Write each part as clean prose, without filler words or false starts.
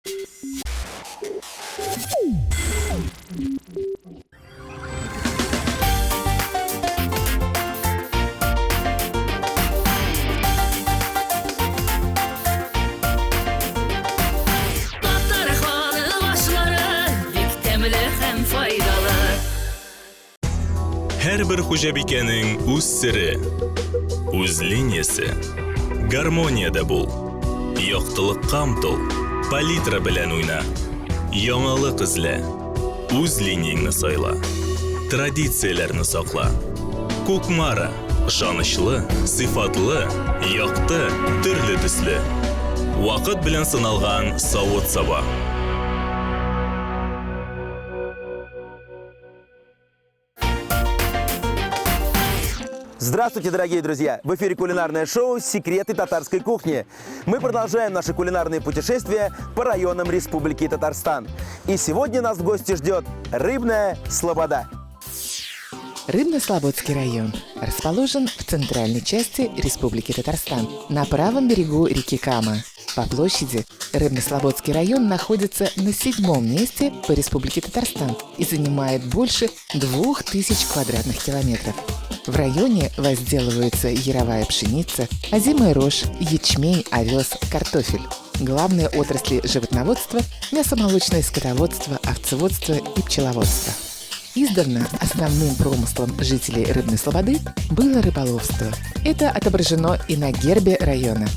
Her bir hujabikening o'z siri, o'z liniyasi. Garmoniyada bo'l. Yoqtiliqqa umtul. Palitra bilan o'yna. Yangilik izla. O'z liniyangni sayla. Traditsiyalarni saqla. Ko'kmara, ishonchli, sifatli, yoqti, turli tusli. Vaqt bilan sinalgan sovut saba. Здравствуйте, дорогие друзья! В эфире кулинарное шоу «Секреты татарской кухни». Мы продолжаем наши кулинарные путешествия по районам Республики Татарстан. И сегодня нас в гости ждет Рыбная Слобода. Рыбно-Слободский район расположен в центральной части Республики Татарстан, на правом берегу реки Кама. По площади Рыбно-Слободский район находится на 7-м месте по Республике Татарстан и занимает больше 2000 квадратных километров. В районе возделываются яровая пшеница, озимая рожь, ячмень, овес, картофель. Главные отрасли животноводства – мясомолочное скотоводство, овцеводство и пчеловодство. Издавна основным промыслом жителей Рыбной Слободы было рыболовство. Это отображено и на гербе района.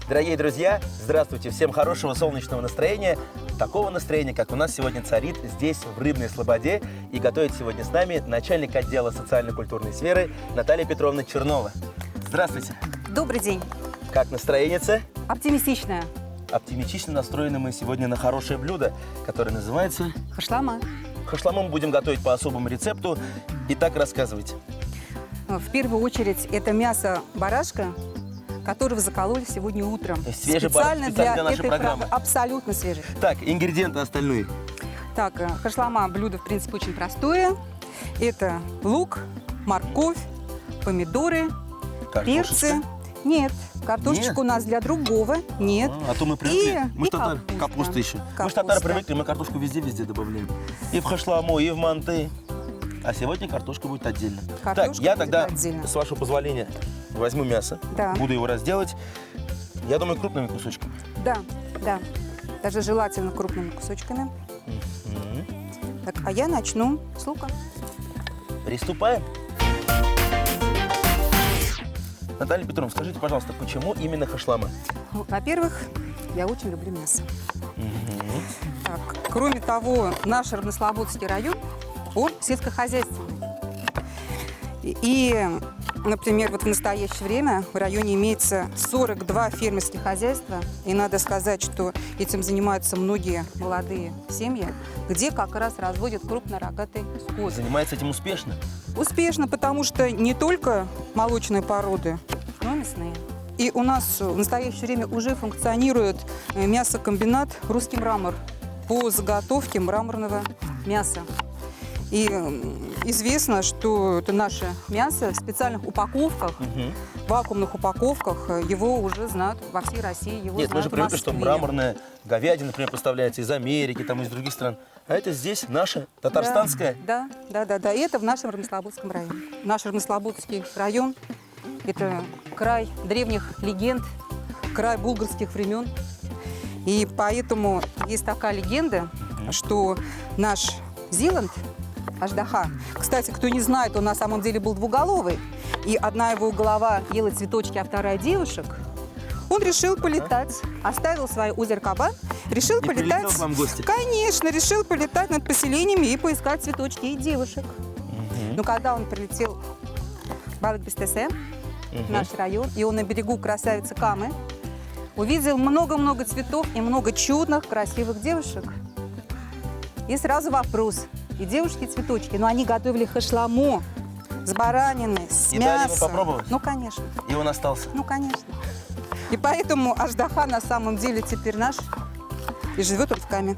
Дорогие друзья, здравствуйте! Всем хорошего солнечного настроения. Такого настроения, как у нас сегодня царит здесь, в Рыбной Слободе. И готовит сегодня с нами начальник отдела социально-культурной сферы Наталья Петровна Чернова. Здравствуйте! Добрый день! Как настроение? Оптимистичная. Оптимистично настроены мы сегодня на хорошее блюдо, которое называется... Хашлама. Хашлама мы будем готовить по особому рецепту. Итак, рассказывайте. В первую очередь это мясо барашка, которого закололи сегодня утром. Свежий специально для нашей этой программы. Абсолютно свежий. Так, ингредиенты остальные. Так, хашлама блюдо, в принципе, очень простое. Это лук, морковь, помидоры, перцы. Нет, картошечка у нас для другого. Нет. А то мы привыкли. Мы капуста. Капуста еще. Капуста. Мы ж татары привыкли, мы картошку везде добавляем. И в хашламу, и в манты. А сегодня картошка будет отдельно. Картошка так, я будет тогда, отдельно. с вашего позволения, возьму мясо. Да. Буду его разделать. Я думаю, крупными кусочками. Да, да. Даже желательно крупными кусочками. Так, а я начну с лука. Приступаем. Наталья Петровна, скажите, пожалуйста, почему именно хашлама? Ну, во-первых, я очень люблю мясо. Так, кроме того, наш Рыбно-Слободский район, он сельскохозяйственный. И, например, вот в настоящее время в районе имеется 42 фермерских хозяйства. И надо сказать, что этим занимаются многие молодые семьи, где как раз разводят крупнорогатый скот. Занимается этим успешно? Успешно, потому что не только молочные породы, но и мясные. И у нас в настоящее время уже функционирует мясокомбинат «Русский мрамор» по заготовке мраморного мяса. И известно, что это наше мясо в специальных упаковках, вакуумных упаковках. Его уже знают во всей России. Нет, мы же привыкли, что мраморная говядина, например, поставляется из Америки, там, из других стран. А это здесь наша, татарстанская. Да. И это в нашем Рыбно-Слободском районе. Наш Рыбно-Слободский район – это край древних легенд, край булгарских времен. И поэтому есть такая легенда, что наш Зиланд, Аждаха. Кстати, кто не знает, он на самом деле был двуголовый. И одна его голова ела цветочки, а вторая девушек. Он решил полетать, оставил свое озеро Каба, решил полетать. Прилетел к вам в гости? Конечно, решил полетать над поселениями и поискать цветочки и девушек. Но когда он прилетел в Балык-Бестесе, наш район, и он на берегу красавицы Камы, увидел много-много цветов и много чудных, красивых девушек. И сразу вопрос. И девушки, и цветочки, но они готовили хашламу с бараниной, с И мясом. дали ему попробовать? Ну, конечно. И он остался? Ну, конечно. И поэтому Аждаха на самом деле теперь наш, и живет он в Каме.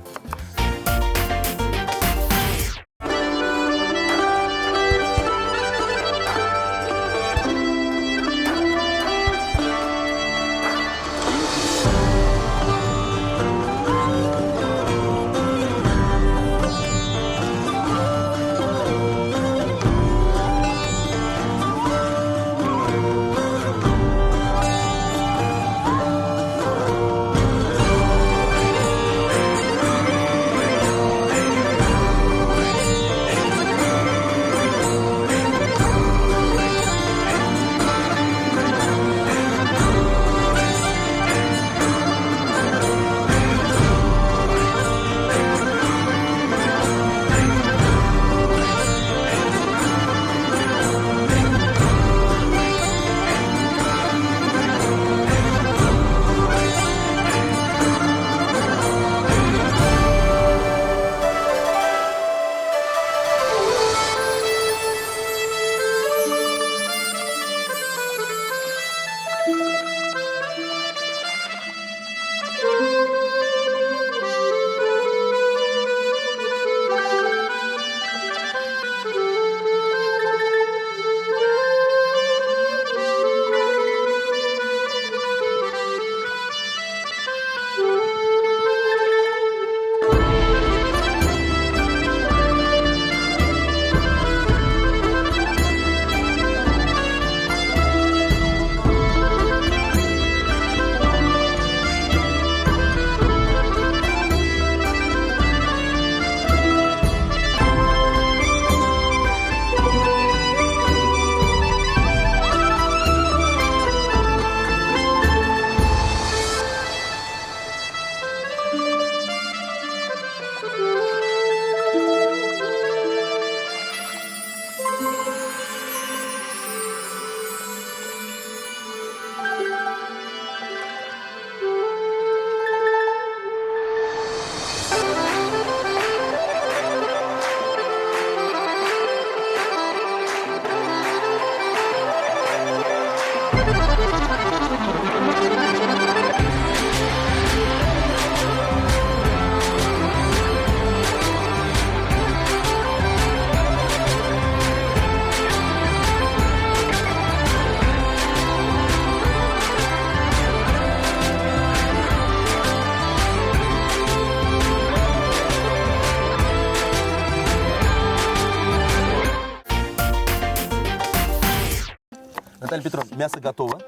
Наталья Петровна, мясо готово.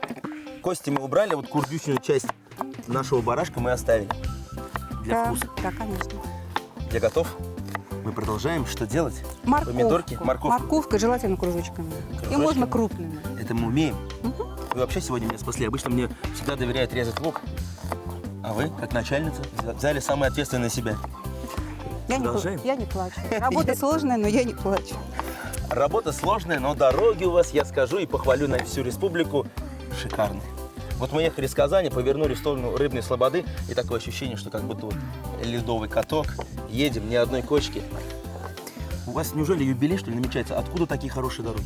Кости мы убрали, вот курдючную часть нашего барашка мы оставили для вкуса. Да, конечно. Я готов. Мы продолжаем. Что делать? Морковку. Помидорки, морковку. Морковка, желательно кружочками. И Кружочками? можно крупными. Это мы умеем. Вы вообще сегодня меня спасли. Обычно мне всегда доверяют резать лук. А вы, как начальница, взяли самое ответственное на себя. Продолжаем? Я не плачу. Работа сложная, но я не плачу. Работа сложная, но дороги у вас, я скажу и похвалю на всю республику, шикарные. Вот мы ехали с Казани, повернули в сторону Рыбной Слободы, и такое ощущение, что как будто вот ледовый каток, едем, ни одной кочки. У вас неужели юбилей, что ли, намечается? Откуда такие хорошие дороги?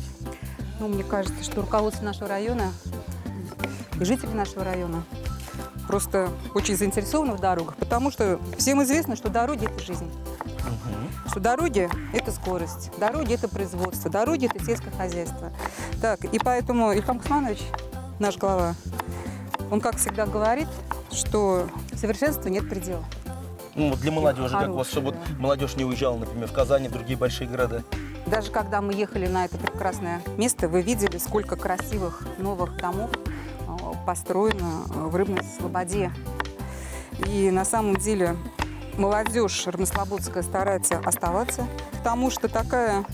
Ну, мне кажется, что руководство нашего района и жители нашего района просто очень заинтересованы в дорогах, потому что всем известно, что дороги – это жизнь. Что дороги – это скорость, дороги – это производство, дороги – это сельское хозяйство. Так, и поэтому Ильхам Кусманович, наш глава, он, как всегда, говорит, что совершенству нет предела. Ну, вот для молодежи, как у вас, Хорошие, чтобы да. вот молодежь не уезжала, например, в Казани, в другие большие города. Даже когда мы ехали на это прекрасное место, вы видели, сколько красивых новых домов построено в Рыбной Слободе. И на самом деле молодежь рыбнослободская старается оставаться, потому что такая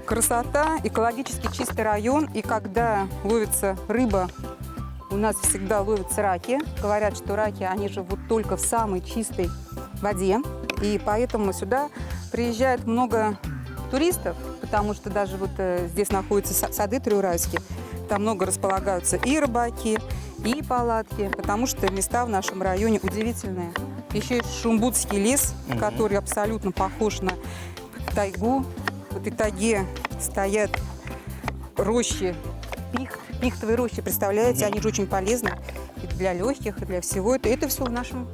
красота, экологически чистый район. И когда ловится рыба, у нас всегда ловятся раки. Говорят, что раки, они живут только в самой чистой воде. И поэтому сюда приезжает много туристов, потому что даже вот здесь находятся сады триурайские. Там много располагаются и рыбаки, и палатки, потому что места в нашем районе удивительные. Еще есть Шумбутский лес, который абсолютно похож на тайгу. В этой тайге стоят рощи, пихтовые рощи, представляете? Они же очень полезны и для легких, и для всего. Это все в нашем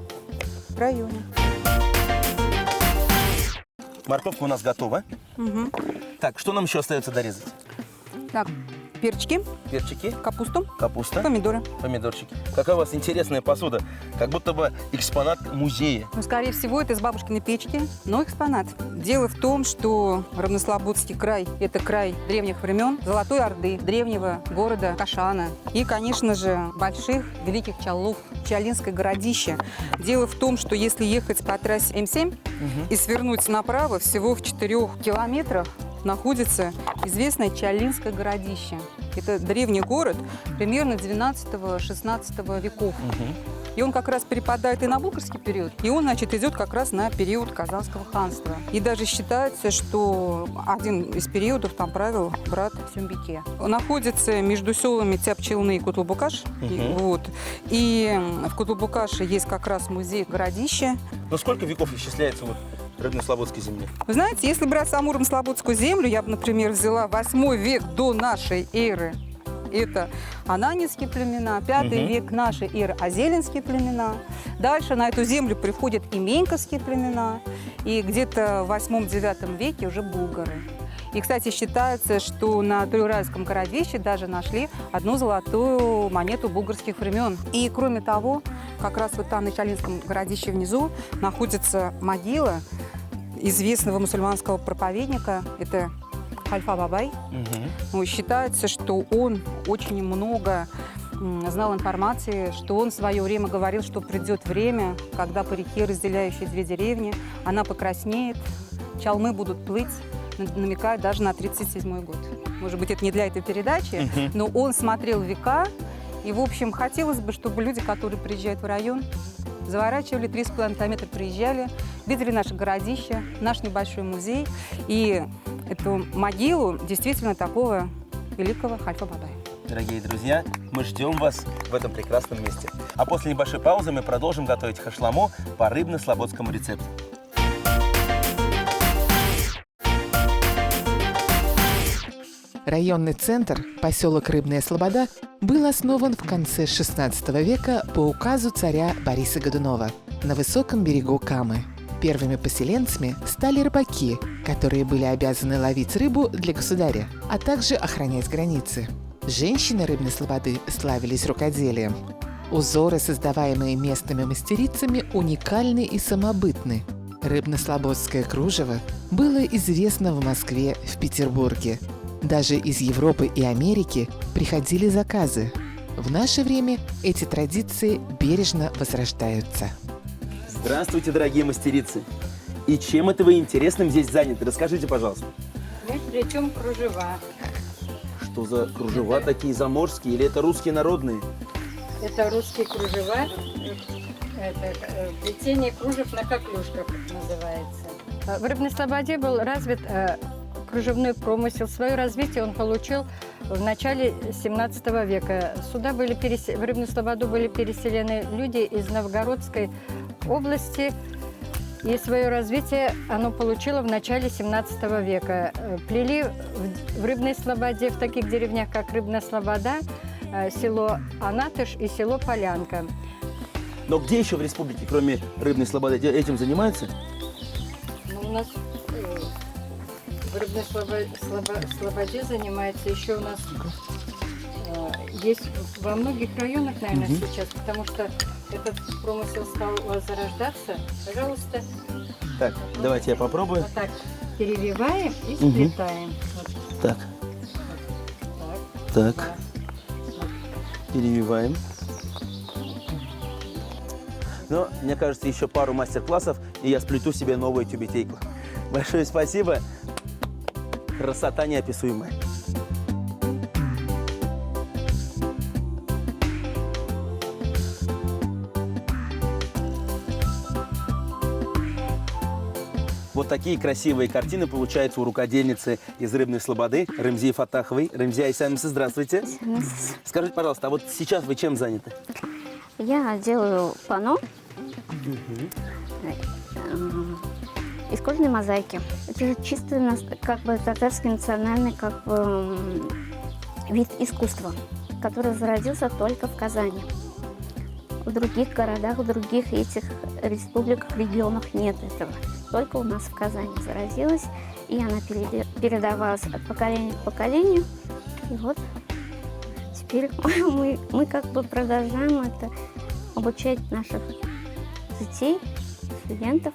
районе. Морковка у нас готова. Так, что нам еще остается дорезать? Так, перчики, Перчики, капусту, капуста, помидоры. помидорчики. Какая у вас интересная посуда. Как будто бы экспонат музея. Ну, скорее всего, это из бабушкиной печки, но экспонат. Дело в том, что Рыбнослободский край – это край древних времен, Золотой Орды, древнего города Кашана и, конечно же, больших великих чалов, Чалинское городище. Дело в том, что если ехать по трассе М7 и свернуть направо, всего в 4 километрах находится известное Чалинское городище. Это древний город примерно 12-16 веков. И он как раз перепадает и на булгарский период, и он, значит, идет как раз на период Казанского ханства. И даже считается, что один из периодов там правил брат Сюмбике. Он находится между селами Тяпчелны и Кутлбукаш. Вот. И в Кутлбукаше есть как раз музей городища. Но сколько веков исчисляется вот Рыбнослободской земли? Вы знаете, если брать саму Рыбнослободскую землю, я бы, например, взяла 8 век до нашей эры. Это ананинские племена, 5 век нашей эры, азелинские племена. Дальше на эту землю приходят и меньковские племена, и где-то в 8-9 веке уже булгары. И, кстати, считается, что на Триурайском городище даже нашли одну золотую монету булгарских времен. И, кроме того, как раз вот там на Чалинском городище внизу находится могила известного мусульманского проповедника. Это Хальфа Бабай. Ну, считается, что он очень много знал информации, что он в свое время говорил, что придет время, когда по реке, разделяющей две деревни, она покраснеет, чалмы будут плыть, намекая даже на 1937 год. Может быть, это не для этой передачи, но он смотрел века. И, в общем, хотелось бы, чтобы люди, которые приезжают в район, заворачивали 3,5 километра, приезжали, видели наше городище, наш небольшой музей и эту могилу действительно такого великого Хальфа Бабая. Дорогие друзья, мы ждем вас в этом прекрасном месте. А после небольшой паузы мы продолжим готовить хашламо по рыбно-слободскому рецепту. Районный центр, поселок Рыбная Слобода, был основан в конце XVI века по указу царя Бориса Годунова на высоком берегу Камы. Первыми поселенцами стали рыбаки, которые были обязаны ловить рыбу для государя, а также охранять границы. Женщины Рыбной Слободы славились рукоделием. Узоры, создаваемые местными мастерицами, уникальны и самобытны. Рыбнослободское кружево было известно в Москве, в Петербурге. Даже из Европы и Америки приходили заказы. В наше время эти традиции бережно возрождаются. Здравствуйте, дорогие мастерицы. И чем это вы интересным здесь заняты? Расскажите, пожалуйста. Мы плетем кружева. Что за кружева такие заморские или это русские народные? Это русские кружева. Это плетение кружев на коклюшках называется. В Рыбной Слободе был развит кружевной промысел. Свое развитие он получил в начале 17 века. Сюда были в Рыбную Слободу были переселены люди из Новгородской области. И свое развитие оно получило в начале 17 века. Плели в Рыбной Слободе, в таких деревнях, как Рыбная Слобода, село Анатыш и село Полянка. Но где еще в республике, кроме Рыбной Слободы, этим занимаются? Ну, у нас в Рыбной Слободе занимается еще у нас есть во многих районах, наверное, сейчас, потому что этот промысел стал возрождаться. Пожалуйста. Так, давайте я попробую. Вот так перевиваем и сплетаем. Вот Так, так. так, перевиваем. Но, мне кажется, еще пару мастер-классов, и я сплету себе новую тюбетейку. Большое спасибо. Красота неописуемая. Вот такие красивые картины получаются у рукодельницы из Рыбной Слободы Ремзии Фатаховой. Ремзия Айсамиса, здравствуйте. Скажите, пожалуйста, а вот сейчас вы чем заняты? Я делаю панно из кожаной мозаики. Это чисто как бы татарский национальный вид искусства, который зародился только в Казани. В других городах, в других этих республиках, регионах нет этого. Только у нас в Казани зародилась, и она передавалась от поколения к поколению. И вот теперь мы как бы продолжаем это, обучать наших детей, студентов.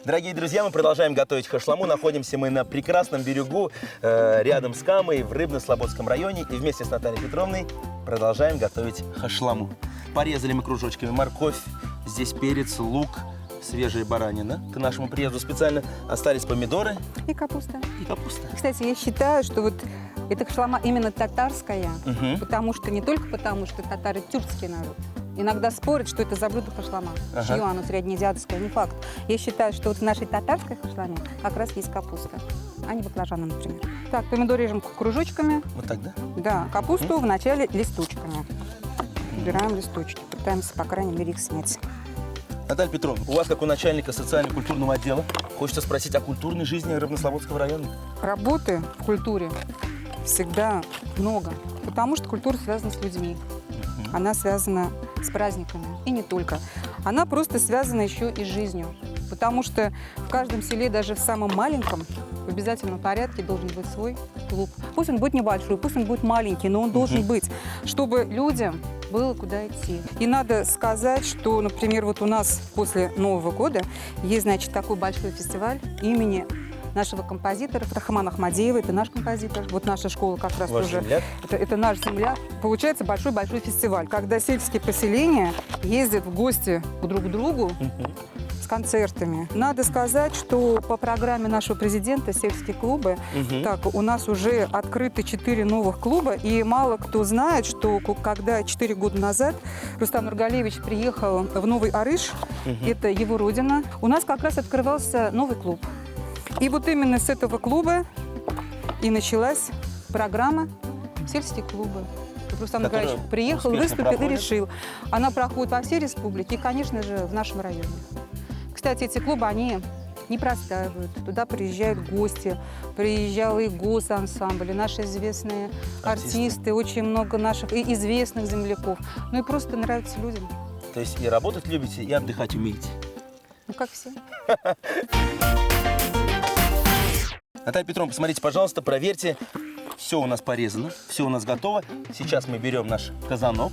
Дорогие друзья, мы продолжаем готовить хашламу. Находимся мы на прекрасном берегу, рядом с Камой, в Рыбно-Слободском районе. И вместе с Натальей Петровной продолжаем готовить хашламу. Порезали мы кружочками морковь, здесь перец, лук, свежая баранина. К нашему приезду специально остались помидоры И капуста. и капуста. Кстати, я считаю, что вот эта хшлама именно татарская, потому что не только потому, что татары тюркский народ. Иногда спорят, что это за блюдо хашлама. Чье оно среднеазиатское, не факт. Я считаю, что вот в нашей татарской хашламе как раз есть капуста, а не баклажаны, например. Так, помидор режем кружочками. Вот так, да? Да, капусту вначале листочками. Убираем листочки, пытаемся, по крайней мере, их снять. Наталья Петровна, у вас, как у начальника социально-культурного отдела, хочется спросить о культурной жизни Рыбно-Слободского района. Работы в культуре всегда много, потому что культура связана с людьми. Она связана с праздниками, и не только. Она просто связана еще и с жизнью, потому что в каждом селе, даже в самом маленьком, в обязательном порядке должен быть свой клуб. Пусть он будет небольшой, пусть он будет маленький, но он должен быть, чтобы людям было куда идти. И надо сказать, что, например, вот у нас после Нового года есть, значит, такой большой фестиваль имени нашего композитора Рахмана Ахмадеева. Это наш композитор. Вот наша школа как раз Ваш тоже. земляк? Это наш земляк. Получается большой-большой фестиваль, когда сельские поселения ездят в гости друг к другу с концертами. Надо сказать, что по программе нашего президента «Сельские клубы» так, у нас уже открыты 4 новых клуба, и мало кто знает, что когда 4 года назад Рустам Нургалиевич приехал в Новый Арыш, это его родина, у нас как раз открывался новый клуб. И вот именно с этого клуба и началась программа «Сельские клубы». Рустам Нургалиевич приехал, выступил и решил. Она проходит во всей республике и, конечно же, в нашем районе. Кстати, эти клубы, они не простаивают. Туда приезжают гости, приезжал и госансамбль, и наши известные артисты, очень много наших и известных земляков. Ну и просто нравится людям. То есть и работать любите, и отдыхать умеете. Ну, как все. Наталья Петровна, посмотрите, пожалуйста, проверьте. Все у нас порезано, все у нас готово. Сейчас мы берем наш казанок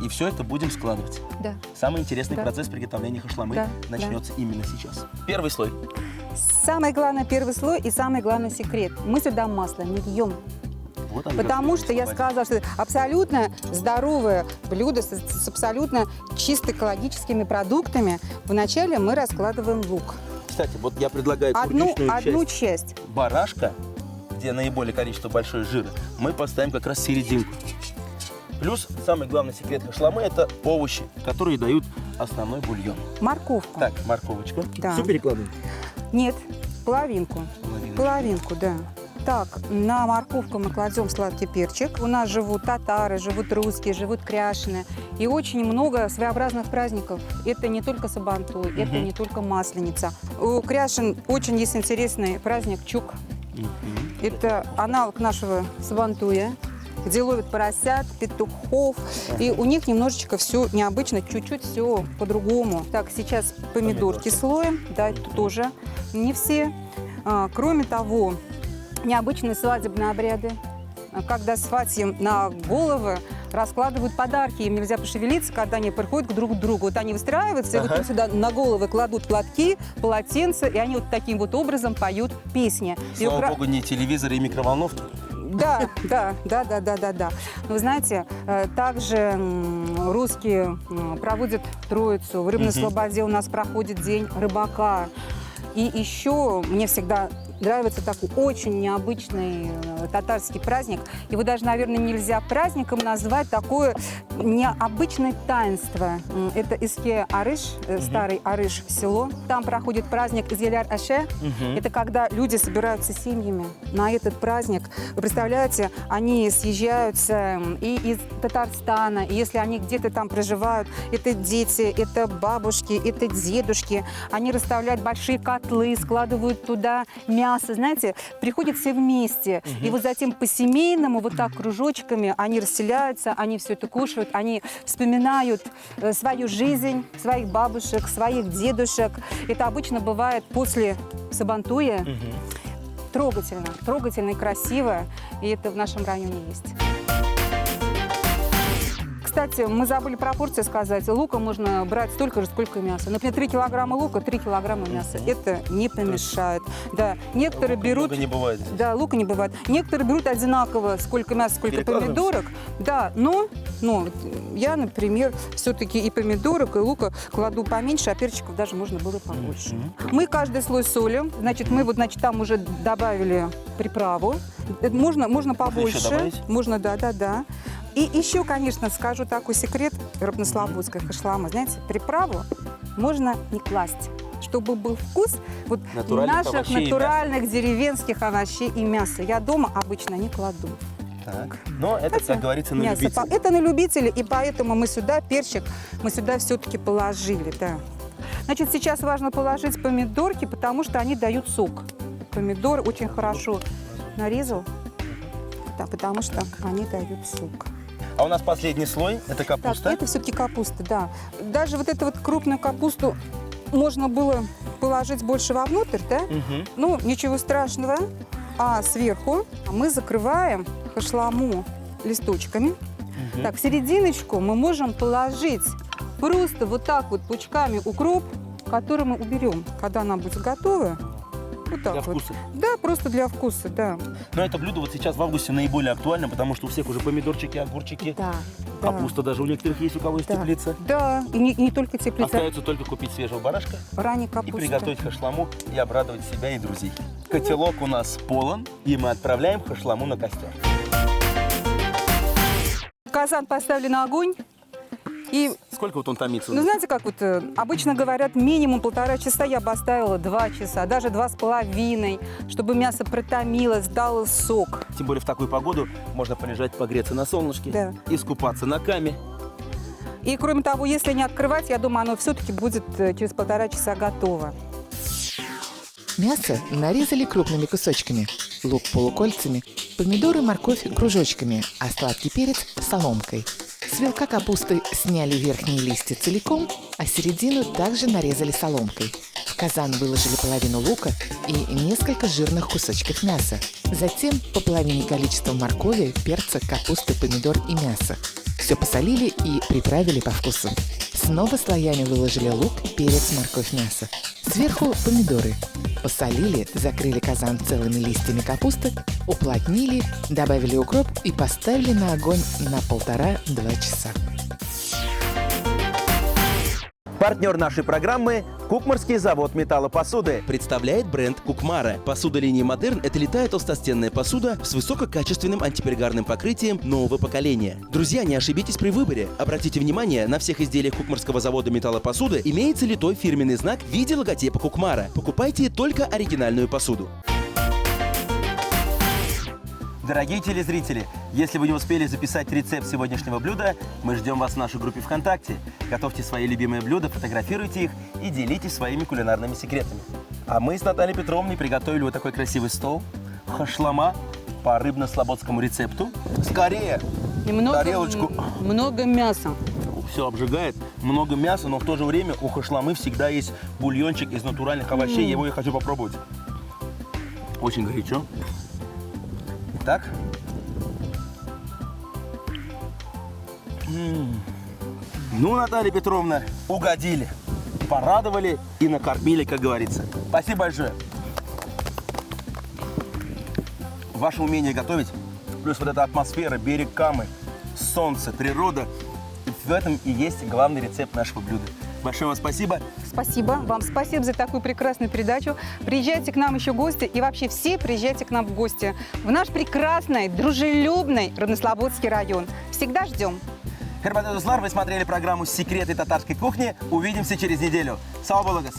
и все это будем складывать. Да. Самый интересный Да. процесс приготовления хашламы Да, начнется именно сейчас. Первый слой. Самое главное, первый слой и самый главный секрет. Мы сюда масло не льем. Вот оно, Потому как что я сказала, что это абсолютно здоровое блюдо с абсолютно чисто экологическими продуктами. Вначале мы раскладываем лук. Кстати, вот я предлагаю Одну крупничную часть часть. барашка, где наиболее количество большой жира, мы поставим как раз в серединку. Плюс самый главный секрет хашламы – это овощи, которые дают основной бульон. Морковку. Так, морковочку. Да. Все перекладываем? Нет, половинку. Половиночку. Половинку, да. Так, на морковку мы кладем сладкий перчик. У нас живут татары, живут русские, живут кряшины. И очень много своеобразных праздников. Это не только Сабантуй, это не только Масленица. У кряшин очень есть интересный праздник Чук. Это аналог нашего Сабантуя, где ловят поросят, петухов. И у них немножечко все необычно, чуть-чуть все по-другому. Так, сейчас помидорки слоем. Да, это тоже не все. Кроме того, необычные свадебные обряды, когда сватьям на головы раскладывают подарки. Им нельзя пошевелиться, когда они приходят друг к другу. Вот они выстраиваются, и вот им сюда на головы кладут платки, полотенца, и они вот таким вот образом поют песни. Слава богу, не телевизоры и микроволновки. Да. Вы знаете, также русские проводят Троицу. В Рыбной Слободе у нас проходит День рыбака. И еще мне всегда нравится такой очень необычный татарский праздник. Его даже, наверное, нельзя праздником назвать, такое необычное таинство. Это Иске-Арыш, старый Арыш село. Там проходит праздник Изеляр-Аше. Это когда люди собираются семьями на этот праздник. Вы представляете, они съезжаются и из Татарстана, и если они где-то там проживают, это дети, это бабушки, это дедушки. Они расставляют большие котлы, складывают туда мясо. Знаете, приходят все вместе. И вот затем по-семейному, вот так кружочками, они расселяются, они все это кушают, они вспоминают свою жизнь, своих бабушек, своих дедушек. Это обычно бывает после Сабантуя. Трогательно и красиво. И это в нашем районе есть. Кстати, мы забыли пропорции сказать. Лука можно брать столько же, сколько и мяса. Например, 3 килограмма лука, 3 килограмма мяса. Это не помешает. Да, некоторые берут... Лука не бывает. Да, лука не бывает. Некоторые берут одинаково, сколько мяса, сколько помидорок. Да, но я, например, все-таки и помидорок, и лука кладу поменьше, а перчиков даже можно было побольше. Мы каждый слой солим. Значит, мы там уже добавили приправу. Можно побольше. Можно, да. И еще, конечно, скажу такой секрет рыбнослободской хашламы. Знаете, приправу можно не класть, чтобы был вкус вот наших натуральных деревенских овощей и мяса. Я дома обычно не кладу. Так. Но это, как говорится, на любителя. Это на любителя, и поэтому мы сюда перчик, все-таки положили, да. Значит, сейчас важно положить помидорки, потому что они дают сок. Помидор очень хорошо нарезал, да, потому что они дают сок. А у нас последний слой – это капуста. Так, это все-таки капуста, да. Даже вот эту вот крупную капусту можно было положить больше вовнутрь, да? Ну, ничего страшного. А сверху мы закрываем хашламу листочками. Так, в серединочку мы можем положить просто вот так вот пучками укроп, который мы уберем, когда она будет готова. Вот так для вот. вкуса? Да, просто для вкуса, да. Но это блюдо вот сейчас в августе наиболее актуально, потому что у всех уже помидорчики, огурчики, Да. капуста даже у некоторых есть, у кого есть теплица. Да, и не только теплица. Остается только купить свежего барашка Ранее и капуста. приготовить хашламу и обрадовать себя и друзей. Котелок у нас полон, и мы отправляем хашламу на костер. Казан поставили на огонь. И, Сколько вот он томится? ну, знаете, как вот обычно говорят, минимум 1,5 часа, я бы оставила 2 часа, даже 2,5, чтобы мясо протомилось, дало сок. Тем более в такую погоду можно полежать, погреться на солнышке, Да. искупаться на каме. И, кроме того, если не открывать, я думаю, оно все-таки будет через 1,5 часа готово. Мясо нарезали крупными кусочками, лук полукольцами, помидоры, морковь кружочками, а сладкий перец соломкой. С вилка капусты сняли верхние листья целиком, а середину также нарезали соломкой. В казан выложили половину лука и несколько жирных кусочков мяса. Затем по половине количества моркови, перца, капусты, помидор и мяса. Все посолили и приправили по вкусу. Снова слоями выложили лук, перец, морковь, мясо. Сверху помидоры. Посолили, закрыли казан целыми листьями капусты, уплотнили, добавили укроп и поставили на огонь на 1,5-2 часа. Партнер нашей программы – Кукмарский завод металлопосуды. Представляет бренд Кукмара. Посуда линии Модерн – это литая толстостенная посуда с высококачественным антиперегарным покрытием нового поколения. Друзья, не ошибитесь при выборе. Обратите внимание, на всех изделиях Кукмарского завода металлопосуды имеется литой фирменный знак в виде логотипа Кукмара. Покупайте только оригинальную посуду. Дорогие телезрители, если вы не успели записать рецепт сегодняшнего блюда, мы ждем вас в нашей группе ВКонтакте. Готовьте свои любимые блюда, фотографируйте их и делитесь своими кулинарными секретами. А мы с Натальей Петровной приготовили вот такой красивый стол. Хашлама по рыбно-слободскому рецепту. Скорее! Тарелочку. Много мяса. Все обжигает, много мяса, но в то же время у хашламы всегда есть бульончик из натуральных овощей. Его я хочу попробовать. Очень горячо. Итак. Ну, Наталья Петровна, угодили, порадовали и накормили, как говорится. Спасибо большое. Ваше умение готовить, плюс вот эта атмосфера, берег Камы, солнце, природа, в этом и есть главный рецепт нашего блюда. Большое вам спасибо. Спасибо. Вам спасибо за такую прекрасную передачу. Приезжайте к нам еще в гости. И вообще все приезжайте к нам в гости. В наш прекрасный, дружелюбный Рыбнослободский район. Всегда ждем. Хербатый Дуслар, вы смотрели программу «Секреты татарской кухни». Увидимся через неделю. Сау бологас!